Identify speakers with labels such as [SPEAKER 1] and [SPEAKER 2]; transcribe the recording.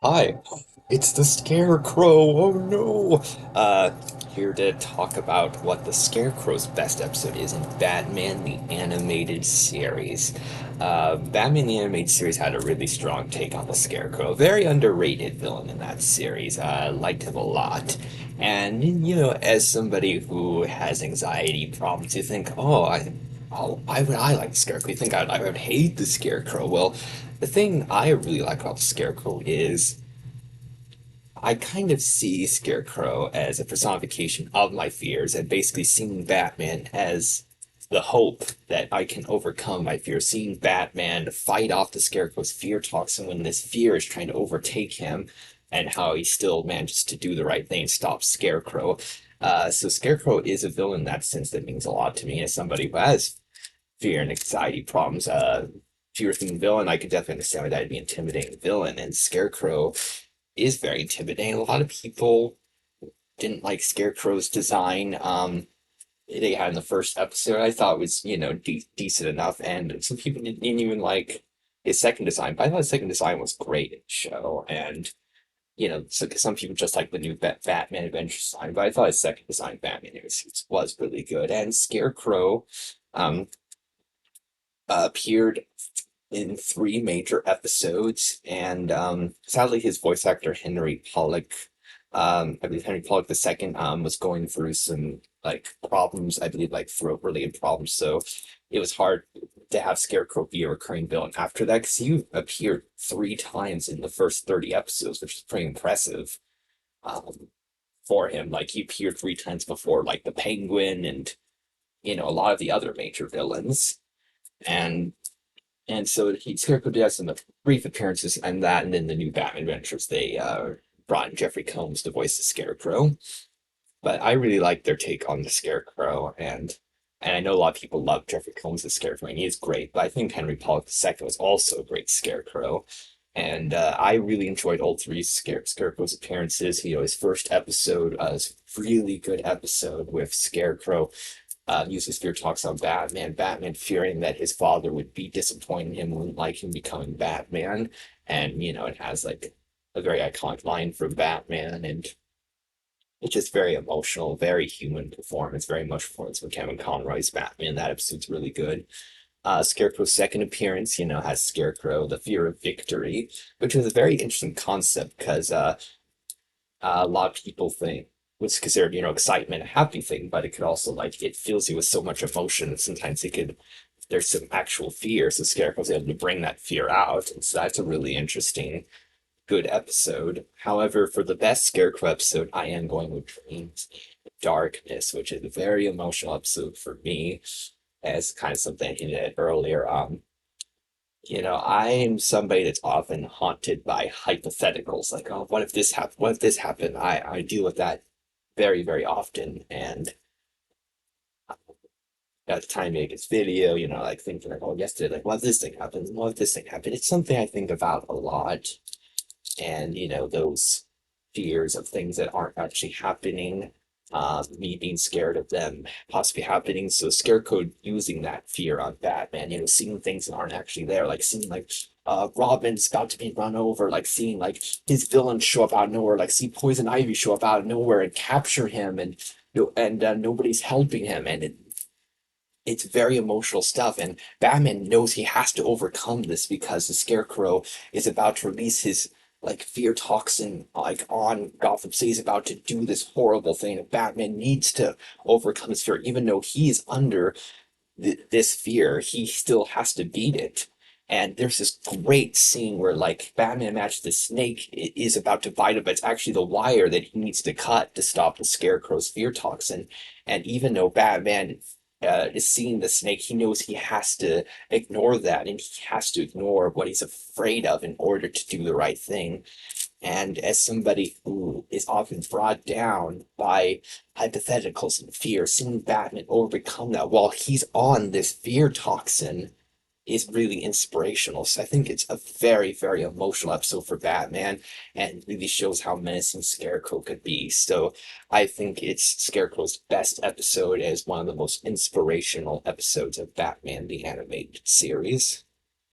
[SPEAKER 1] Hi, it's the Scarecrow. Oh no. Here to talk about what the Scarecrow's best episode is in Batman the Animated Series. Batman the Animated Series had a really strong take on the Scarecrow. Very underrated villain in that series. Liked him a lot. And, as somebody who has anxiety problems, you think, why would I like the Scarecrow? You think I would hate the Scarecrow? Well, the thing I really like about the Scarecrow is I kind of see Scarecrow as a personification of my fears and basically seeing Batman as the hope that I can overcome my fear. Seeing Batman fight off the Scarecrow's fear toxin when this fear is trying to overtake him and how he still manages to do the right thing and stop Scarecrow. So Scarecrow is a villain in that sense that means a lot to me as somebody who has fear and anxiety problems. Fear themed villain, I could definitely understand why that'd be intimidating villain. And Scarecrow is very intimidating. A lot of people didn't like Scarecrow's design. They had in the first episode, I thought was decent enough, and some people didn't even like his second design. But I thought his second design was great in the show, and so some people just like the new Batman Adventure design. But I thought his second design, Batman was really good, and Scarecrow um, appeared in three major episodes, and sadly, his voice actor Henry Pollock, I believe Henry Pollock the second, was going through some like problems, I believe like throat-related problems. So it was hard to have Scarecrow be a recurring villain after that because he appeared three times in the first 30 episodes, which is pretty impressive um, for him. Like he appeared three times before, like the Penguin and a lot of the other major villains. And so he Scarecrow did have some brief appearances and that, and in the new Batman Adventures, they brought in Jeffrey Combs to voice the Scarecrow. But I really like their take on the Scarecrow, and I know a lot of people love Jeffrey Combs as Scarecrow, and he is great. But I think Henry Pollock II was also a great Scarecrow, and I really enjoyed all three Scarecrow's appearances. His first episode was a really good episode with Scarecrow uses fear talks on Batman. Batman fearing that his father would be disappointed in him, wouldn't like him becoming Batman. And, it has like a very iconic line from Batman. And it's just very emotional, very human performance, very much performance from Kevin Conroy's Batman. That episode's really good. Scarecrow's second appearance, has Scarecrow, the fear of victory, which is a very interesting concept because a lot of people think was considered, excitement, a happy thing, but it could also like it fills you with so much emotion. Sometimes there's some actual fear. So Scarecrow's able to bring that fear out. And so that's a really interesting, good episode. However, for the best Scarecrow episode, I am going with Dreams in Darkness, which is a very emotional episode for me, as kind of something I hinted at earlier. I'm somebody that's often haunted by hypotheticals, like, oh, what if this happened? What if this happened? I deal with that very, very often. And at the time I make this video, like thinking like, oh, yesterday, like, what if this thing happened? What if this thing happened? It's something I think about a lot. And, those fears of things that aren't actually happening, me being scared of them possibly happening. So Scarecrow using that fear on Batman, seeing things that aren't actually there, like seeing like Robin's about to be run over, like seeing like his villains show up out of nowhere, like see Poison Ivy show up out of nowhere and capture him, and nobody's helping him, and it's very emotional stuff. And Batman knows he has to overcome this because the Scarecrow is about to release his like fear toxin like on Gotham City. He's about to do this horrible thing. And Batman needs to overcome his fear, even though he's under this fear. He still has to beat it. And there's this great scene where like Batman imagines the snake is about to bite him, but it's actually the wire that he needs to cut to stop the Scarecrow's fear toxin. And even though Batman is seeing the snake, he knows he has to ignore that, and he has to ignore what he's afraid of in order to do the right thing. And as somebody who is often brought down by hypotheticals and fear, seeing Batman overcome that while he's on this fear toxin is really inspirational. So I think it's a very, very emotional episode for Batman and really shows how menacing Scarecrow could be. So I think it's Scarecrow's best episode as one of the most inspirational episodes of Batman the Animated Series.